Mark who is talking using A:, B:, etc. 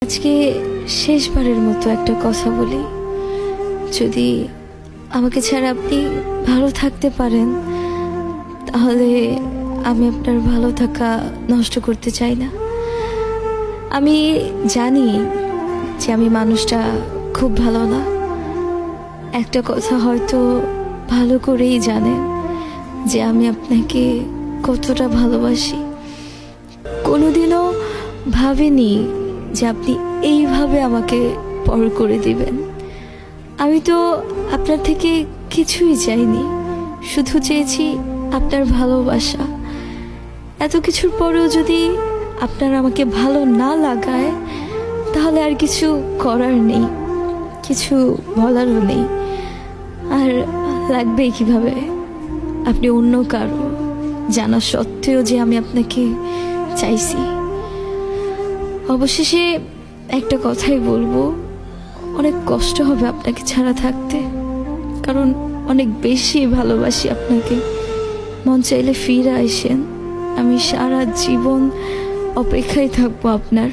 A: আজকে শেষবারের মতো একটা কথা বলি, যদি আমাকে ছাড়া আপনি ভালো থাকতে পারেন তাহলে আমি আপনার ভালো থাকা নষ্ট করতে চাই না। আমি জানি যে আমি মানুষটা খুব ভালো না, একটা কথা হয়তো ভালো করেই জানেন যে আমি আপনাকে কতটা ভালোবাসি। কোনোদিনও ভাবিনি যে আপনি এইভাবে আমাকে পর করে দিবেন। আমি তো আপনার থেকে কিছুই চাইনি, শুধু চেয়েছি আপনার ভালোবাসা। এত কিছুর পরেও যদি আপনার আমাকে ভালো না লাগায় তাহলে আর কিছু করার নেই, কিছু বলারও নেই। আর লাগবেই কিভাবে আপনি অন্য কারো জানা সত্ত্বেও যে আমি আপনাকে চাইছি। অবশেষে একটা কথাই বলবো, অনেক কষ্ট হবে আপনাকে ছাড়া থাকতে, কারণ অনেক বেশি ভালোবাসি আপনাকে। মন চাইলে ফিরে আসেন, আমি সারা জীবন অপেক্ষায় থাকবো আপনার।